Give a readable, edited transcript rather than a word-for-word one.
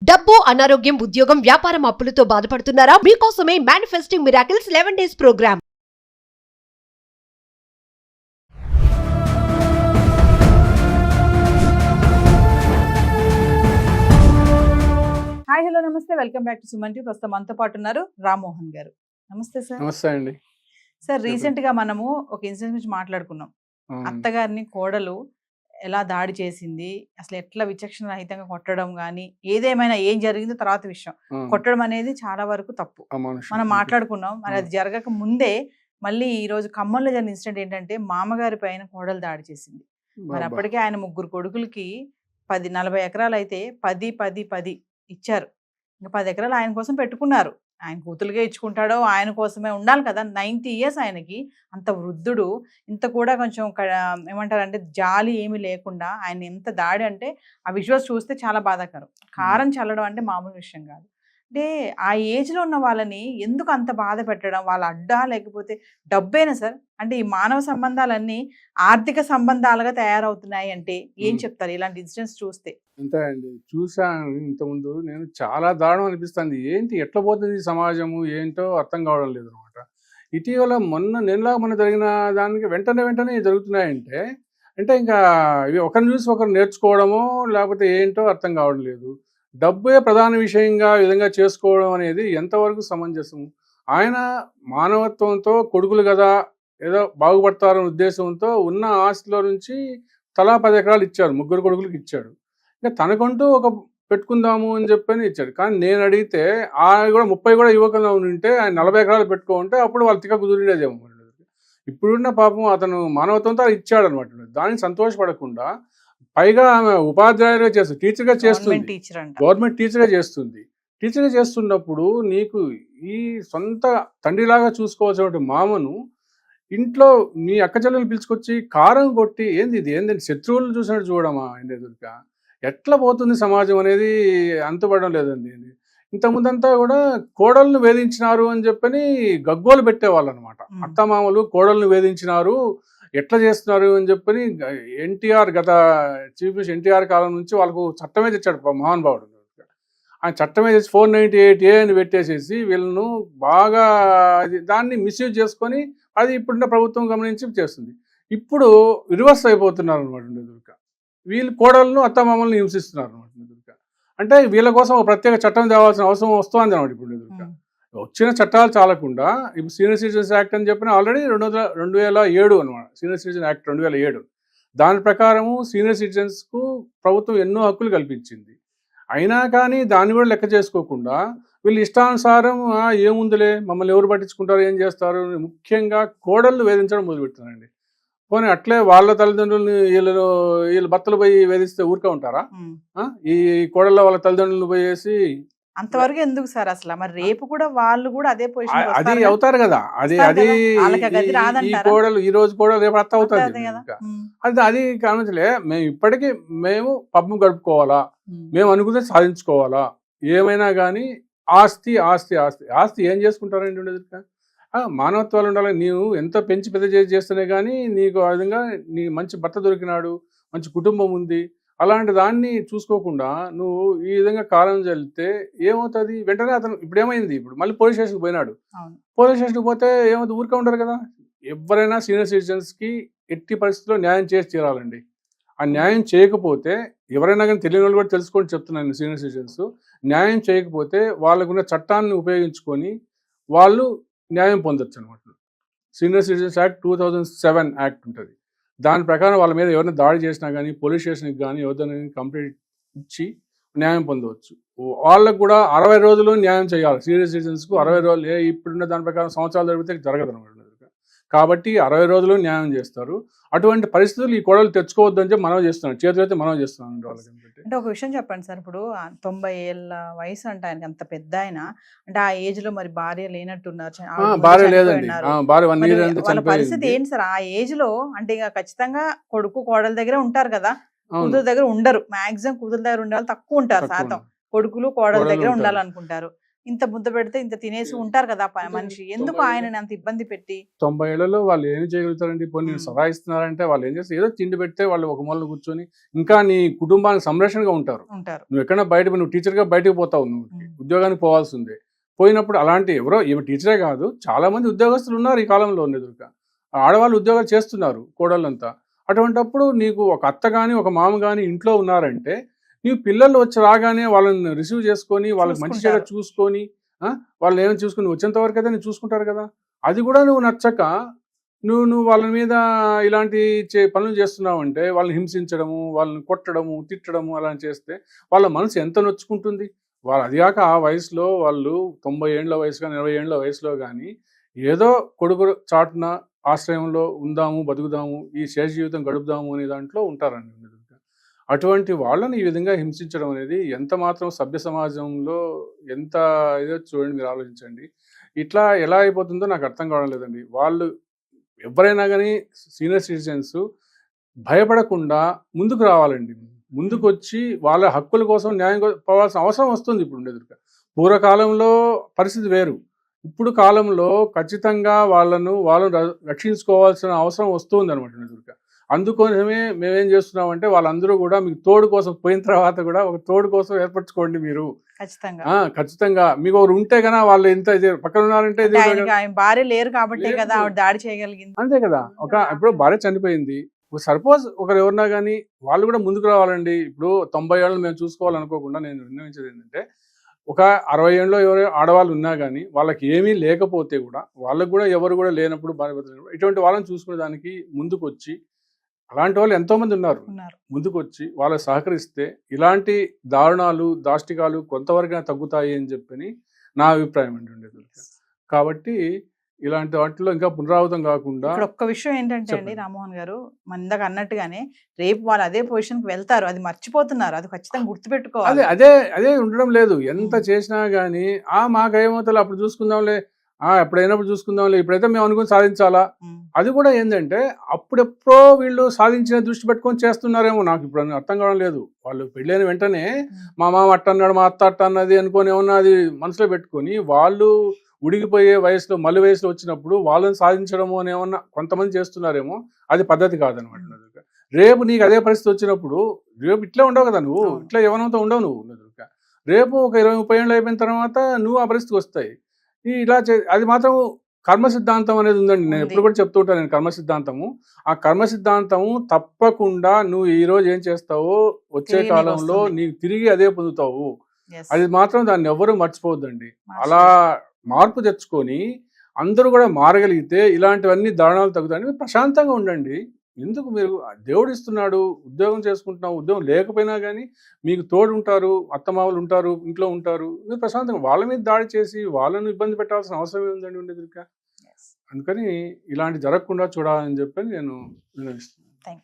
డబ్బు, అనారోగ్యం, ఉద్యోగం, వ్యాపారం అప్పులతో బాధపడుతున్నారా? మీకోసమే manifesting miracles 11 days program. Hi hello నమస్తే, welcome back to Suman TV. ప్రస్తుతం మనతో పాటు ఉన్నారు రామ్మోహన్ గారు. నమస్తే సార్. నమస్తే అండి. సార్, రీసెంట్ గా మనము ఒక ఇన్సిడెంట్ గురించి మాట్లాడుకున్నాం. అత్తగారిని కోడలు ఎలా దాడి చేసింది, అసలు ఎట్లా విచక్షణ రహితంగా కొట్టడం కానీ, ఏదేమైనా ఏం జరిగిందో తర్వాత విషయం. కొట్టడం అనేది చాలా వరకు తప్పు మనం మాట్లాడుకున్నాం. మరి అది జరగక ముందే మళ్ళీ ఈ రోజు ఖమ్మంలో జరిగిన ఇన్సిడెంట్ ఏంటంటే, మామగారి పైన కోడలు దాడి చేసింది. మరి అప్పటికే ఆయన 3 కొడుకులకి 40 ఎకరాలు అయితే 10 ఇచ్చారు. ఇంకా 10 ఎకరాలు ఆయన కోసం పెట్టుకున్నారు. ఆయన కూతురుగా ఇచ్చుకుంటాడో, ఆయన కోసమే ఉండాలి కదా. 90 ఇయర్స్ ఆయనకి, అంత వృద్ధుడు. ఇంత కూడా కొంచెం ఏమంటారంటే జాలి ఏమీ లేకుండా ఆయన ఎంత దాడి అంటే, ఆ విజువల్స్ చూస్తే చాలా బాధాకరం. కారం చల్లడం అంటే మామూలు విషయం కాదు. అంటే ఆ ఏజ్లో ఉన్న వాళ్ళని ఎందుకు అంత బాధ పెట్టడం? వాళ్ళ అడ్డా లేకపోతే డబ్బేనా సార్? అంటే ఈ మానవ సంబంధాలన్నీ ఆర్థిక సంబంధాలుగా తయారవుతున్నాయి అంటే ఏం చెప్తారు ఇలాంటి ఇన్సిడెంట్స్ చూస్తే? అంతే అండి, చూసాను ఇంతకుముందు. నేను చాలా దారుణం అనిపిస్తుంది. ఏంటి ఎట్లా పోతుంది సమాజము, ఏంటో అర్థం కావడం లేదు అనమాట. ఇటీవల మొన్న జరిగిన దానికి వెంటనే జరుగుతున్నాయంటే, అంటే ఇంకా ఇవి ఒకరిని చూసి ఒకరు నేర్చుకోవడమో లేకపోతే ఏంటో అర్థం కావడం లేదు. డబ్బే ప్రధాన విషయంగా ఈ విధంగా చేసుకోవడం అనేది ఎంతవరకు సమంజసం? ఆయన మానవత్వంతో కొడుకులు కదా ఏదో బాగుపడతారనే ఉద్దేశంతో ఉన్న ఆస్తిలో నుంచి తలా 10 ఎకరాలు ఇచ్చారు, 3 కొడుకులకి ఇచ్చాడు. ఇంకా తనకంటూ ఒక పెట్టుకుందాము అని చెప్పని ఇచ్చాడు. కానీ నేను అడిగితే ఆయన కూడా 30 కూడా ఇవ్వకుండా ఉంటే ఆయన 40 ఎకరాలు పెట్టుకుంటే అప్పుడు వాళ్ళు తిక్క కుదిరేదేమో. ఇప్పుడున్న పాపం అతను మానవత్వంతో ఇచ్చాడు అనమాట. దానికి సంతోషపడకుండా పైగా ఆమె ఉపాధ్యాయులుగా చేస్తుంది, టీచర్గా చేస్తుంది, గవర్నమెంట్ టీచర్గా చేస్తుంది. టీచర్గా చేస్తున్నప్పుడు నీకు ఈ సొంత తండ్రిలాగా చూసుకోవాల్సిన మామను ఇంట్లో మీ అక్క చెల్లెలు పిలుచుకొచ్చి కారం కొట్టి ఏంది శత్రువులు చూసినట్టు చూడమా ఆయన ఎదురుగా? ఎట్లా పోతుంది సమాజం అనేది అంతుపడడం లేదండి. ఇంతకుముందంతా కూడా కోడలను వేధించినారు అని చెప్పని గగ్గోలు పెట్టేవాళ్ళు అనమాట. అత్తమామలు కోడలను వేధించినారు, ఎట్లా చేస్తున్నారు అని చెప్పని ఎన్టీఆర్, గత చీఫ్ మినిస్టర్ ఎన్టీఆర్ కాలం నుంచి వాళ్ళకు చట్టమే తెచ్చాడు మహానుభావుడు. ఆయన చట్టమే తెచ్చి 498A అని పెట్టేసేసి వీళ్ళను బాగా దాన్ని మిస్యూజ్ చేసుకొని అది ఇప్పుడున్న ప్రభుత్వం గమనించి చేస్తుంది. ఇప్పుడు రివర్స్ అయిపోతున్నారు అనమాట. ఎదురుగా వీళ్ళు కోడలను అత్తమామలను హింసిస్తున్నారు అనమాట. ఎదురుగా అంటే వీళ్ళ కోసం ఒక ప్రత్యేక చట్టం తేవాల్సిన అవసరం వస్తుంది అనమాట. ఇప్పుడు ఎదురుగా వచ్చిన చట్టాలు చాలకుండా ఇప్పుడు సీనియర్ సిటిజన్స్ యాక్ట్ అని చెప్పిన ఆల్రెడీ 2007 అనమాట. Senior citizen act 2007. దాని ప్రకారము సీనియర్ సిటిజన్స్కు ప్రభుత్వం ఎన్నో హక్కులు కల్పించింది. అయినా కానీ దాన్ని కూడా లెక్క చేసుకోకుండా వీళ్ళు ఇష్టానుసారం ఏముందిలే మమ్మల్ని ఎవరు పట్టించుకుంటారు, ఏం చేస్తారు, ముఖ్యంగా కోడళ్ళు వేధించడం మొదలుపెడుతున్నారండి. పోనీ అట్లే వాళ్ళ తల్లిదండ్రులని వీళ్ళు భర్తలు పోయి వేధిస్తే ఊరికే ఉంటారా? ఈ కోడళ్ళ వాళ్ళ తల్లిదండ్రులను పోయేసి అంతవరకు ఎందుకు సార్? అసలు మరి రేపు కూడా వాళ్ళు కూడా అదే పొజిషన్ అది అవుతారు కదా. అది ఈ కోడలు ఈ రోజు కూడా రేపు అత్త అవుతుంది. అది కానించలే. ఇప్పటికీ మేము పబ్బం గడుపుకోవాలా, మేము అనుకుంటే సాధించుకోవాలా. ఏమైనా కానీ ఆస్తి ఆస్తి ఆస్తి ఆస్తి ఏం చేసుకుంటారండి ఉండేది? మానవత్వాలు ఉండాలి. నీవు ఎంత పెంచి పెద్ద చేస్తేనే కానీ నీకు ఆ విధంగా నీ మంచి భర్త దొరికినాడు, మంచి కుటుంబం ఉంది, అలాంటి దాన్ని చూసుకోకుండా నువ్వు ఈ విధంగా కాలం చల్లితే ఏమవుతుంది? వెంటనే అతను ఇప్పుడు ఏమైంది, ఇప్పుడు మళ్ళీ పోలీస్ స్టేషన్కి పోయినాడు. పోలీస్ స్టేషన్కి పోతే ఏమవుతుంది? ఊరికే ఉండరు కదా. ఎవరైనా సీనియర్ సిటిజన్స్కి ఎట్టి పరిస్థితుల్లో న్యాయం చేసి తీరాలండి. ఆ న్యాయం చేయకపోతే ఎవరైనా కానీ తెలియని వాళ్ళు కూడా తెలుసుకొని చెప్తున్నాను. సీనియర్ సిటిజన్స్ న్యాయం చేయకపోతే వాళ్ళకున్న చట్టాన్ని ఉపయోగించుకొని వాళ్ళు న్యాయం పొందొచ్చు అనమాట. సీనియర్ సిటిజన్స్ యాక్ట్ 2007 యాక్ట్ ఉంటుంది. దాని ప్రకారం వాళ్ళ మీద ఎవరైనా దాడి చేసినా కానీ పోలీస్ స్టేషన్కి కానీ ఎవరైనా కంప్లైంట్ ఇచ్చి న్యాయం పొందవచ్చు. వాళ్ళకు కూడా 60 రోజులు న్యాయం చేయాలి. సీనియర్ సిటిజన్స్కు 60 రోజులు. ఇప్పుడున్న దాని ప్రకారం సంవత్సరాలు జరిగితే జరగదు అనమాట. కాబట్టి 60 రోజులు న్యాయం చేస్తారు. అటువంటి పరిస్థితులు ఈ కోడలు తెచ్చుకోవద్దు అని చెప్పి మనం చేస్తున్నాం, చేతులు అయితే మనం చేస్తున్నాం వాళ్ళకి. అంటే ఒక విషయం చెప్పండి సార్, ఇప్పుడు 90 ఏళ్ళ వయసు అంటే ఆయనకి అంత పెద్ద ఆయన, అంటే ఆ ఏజ్ లో మరి భార్య లేనట్టున్నారు. భార్య లేదండి, భార్య 1 year వాళ్ళ పరిస్థితి ఏంటి సార్ ఆ ఏజ్ లో? అంటే ఇక ఖచ్చితంగా కొడుకు కోడల దగ్గర ఉంటారు కదా, కూతురు దగ్గర ఉండరు. మాక్సిమం కూతురు దగ్గర ఉండాలి, తక్కువ ఉంటారు శాతం. కొడుకులు కోడల దగ్గర ఉండాలనుకుంటారు. ఇంత ముద్ద పెడితే ఇంత తినేసి ఉంటారు కదా మనిషి, ఎందుకు ఆయనని అంత ఇబ్బంది పెట్టి? 90 ఏళ్లలో వాళ్ళు ఏమి చేయగలుగుతారండి? పోనీ ఉమ్. సతాయిస్తున్నారంటే వాళ్ళు ఏం చేస్తారు? ఏదో తిండి పెడితే వాళ్ళు ఒక మూల కూర్చొని ఇంకా నీ కుటుంబానికి సంరక్షణగా ఉంటారు. నువ్వు ఎక్కడైనా బయట నువ్వు టీచర్గా బయటకు పోతావు, నువ్వు ఉద్యోగానికి పోవాల్సిందే. పోయినప్పుడు అలాంటి ఎవరో ఈమె టీచరే కాదు, చాలా మంది ఉద్యోగస్తులు ఉన్నారు ఈ కాలంలో. ఎదురుగా ఆడవాళ్ళు ఉద్యోగాలు చేస్తున్నారు, కోడళ్ళంతా. అటువంటప్పుడు నీకు ఒక అత్త కానీ ఒక మామ కానీ ఇంట్లో ఉన్నారంటే నీవు పిల్లలు వచ్చి రాగానే వాళ్ళని రిసీవ్ చేసుకొని వాళ్ళకి మంచి చెడ్డ చూసుకొని వాళ్ళు ఏమైనా చూసుకుని వచ్చేంత వరకు అయితే నేను చూసుకుంటారు కదా. అది కూడా నువ్వు నచ్చక నువ్వు వాళ్ళ మీద ఇలాంటి పనులు చేస్తున్నావు అంటే వాళ్ళని హింసించడము, వాళ్ళని కొట్టడము, తిట్టడము అలా చేస్తే వాళ్ళ మనసు ఎంత నొచ్చుకుంటుంది. వాళ్ళు అది కాక ఆ వయసులో వాళ్ళు 90 ఏళ్ళ వయసు కానీ 20 ఏళ్ళ వయసులో కానీ ఏదో కొడుకు చాటున ఆశ్రయంలో ఉందాము, బతుకుదాము, ఈ శేష జీవితం గడుపుదాము అనే దాంట్లో ఉంటారండి. అటువంటి వాళ్ళని ఈ విధంగా హింసించడం అనేది ఎంత మాత్రం సభ్య సమాజంలో ఎంత ఏదో చూడండి, మీరు ఆలోచించండి. ఇట్లా ఎలా అయిపోతుందో నాకు అర్థం కావడం లేదండి. వాళ్ళు ఎవరైనా కానీ సీనియర్ సిటిజన్స్ భయపడకుండా ముందుకు రావాలండి. ముందుకు వచ్చి వాళ్ళ హక్కుల కోసం న్యాయం పోవాల్సిన అవసరం వస్తుంది ఇప్పుడు ఉండేదిగా. పూర్వకాలంలో పరిస్థితి వేరు, ఇప్పుడు కాలంలో ఖచ్చితంగా వాళ్ళను రక్షించుకోవాల్సిన అవసరం వస్తుంది అనమాట ఎదురుగా. అందుకోసమే మేమేం చేస్తున్నామంటే వాళ్ళందరూ కూడా మీకు తోడు కోసం పోయిన తర్వాత కూడా ఒక తోడు కోసం ఏర్పరచుకోండి మీరు. ఖచ్చితంగా మీకు ఒకరు ఉంటే కదా వాళ్ళు ఎంత పక్కన ఉన్నారంటే భార్య లేరు కాబట్టి కదా ఆవిడ దాడి చేయగలిగింది, అంతే కదా. ఇప్పుడు భార్య చనిపోయింది, సపోజ్ ఒకరు ఎవరన్నా కానీ వాళ్ళు కూడా ముందుకు రావాలండి. ఇప్పుడు 90 ఏళ్ళు మేము చూసుకోవాలనుకోకుండా నేను నిర్ణయించేది ఏంటంటే ఒక 60 ఏళ్ళలో ఎవరు ఆడవాళ్ళు ఉన్నా కానీ వాళ్ళకి ఏమీ లేకపోతే కూడా వాళ్ళకు కూడా ఎవరు కూడా లేనప్పుడు భార్య ఇటువంటి వాళ్ళని చూసుకునే దానికి ముందుకు వచ్చి, అలాంటి వాళ్ళు ఎంతోమంది ఉన్నారు, ముందుకు వచ్చి వాళ్ళకి సహకరిస్తే ఇలాంటి దారుణాలు దాష్టికాలు కొంతవరకు తగ్గుతాయి అని చెప్పని నా అభిప్రాయం అండి ఉండేది. కాబట్టి ఇలాంటి వాటిలో ఇంకా పునరావృతం కాకుండా ఒక్క విషయం ఏంటంటే అండి రామ్మోహన్ గారు, మన ఇందాక అన్నట్టుగానే రేపు వాళ్ళు అదే పొజిషన్కి వెళ్తారు, అది మర్చిపోతున్నారు, అది ఖచ్చితంగా గుర్తుపెట్టుకోవాలి. అదే ఉండడం లేదు. ఎంత చేసినా గానీ మాకేమవుతాలో అప్పుడు చూసుకుందాంలే, ఎప్పుడైనప్పుడు చూసుకుందాంలే, ఇప్పుడైతే మేము అనుకుని సాధించాలా. అది కూడా ఏంటంటే అప్పుడెప్పుడో వీళ్ళు సాధించిన దృష్టి పెట్టుకొని చేస్తున్నారేమో, నాకు ఇప్పుడు అర్థం కావడం లేదు. వాళ్ళు పెళ్ళైన వెంటనే మా మామ అట్ట అన్నాడు, మా అత్త అట్ట అన్నది అనుకొని ఏమన్నా అది మనసులో పెట్టుకొని వాళ్ళు ఉడిగిపోయే వయసులో మళ్ళీ వయసులో వచ్చినప్పుడు వాళ్ళని సాధించడము అని ఏమన్నా కొంతమంది చేస్తున్నారేమో, అది పద్ధతి కాదనమాట. రేపు నీకు అదే పరిస్థితి వచ్చినప్పుడు రేపు ఇట్లా ఉండవు కదా, నువ్వు ఇట్లా యవనంతో ఉండవు నువ్వు. రేపు ఒక 20-30 ఏళ్ళు అయిపోయిన తర్వాత నువ్వు ఆ పరిస్థితికి వస్తాయి. ఇలా అది మాత్రం కర్మ సిద్ధాంతం అనేది ఉందండి. నేను ఎప్పుడు కూడా చెప్తూ ఉంటాను, నేను కర్మ సిద్ధాంతము. ఆ కర్మ సిద్ధాంతము తప్పకుండా నువ్వు ఈ రోజు ఏం చేస్తావో వచ్చే కాలంలో నీకు తిరిగి అదే పొందుతావు. అది మాత్రం దాన్ని ఎవ్వరూ మర్చిపోవద్దండి. అలా మార్పు తెచ్చుకొని అందరూ కూడా మారగలిగితే ఇలాంటివన్నీ దారుణాలు తగ్గుతాయని ప్రశాంతంగా ఉండండి. ఎందుకు మీరు దేవుడు ఇస్తున్నాడు, ఉద్యోగం చేసుకుంటున్నాం, ఉద్యోగం లేకపోయినా కానీ మీకు తోడు ఉంటారు, అత్తమామలు ఉంటారు, ఇంట్లో ఉంటారు, మీరు ప్రశాంతంగా వాళ్ళ మీద దాడి చేసి వాళ్ళను ఇబ్బంది పెట్టాల్సిన అవసరం ఏముందండి ఉండేది. అందుకని ఇలాంటి జరగకుండా చూడాలని చెప్పి నేను నిర్ణయిస్తున్నాను.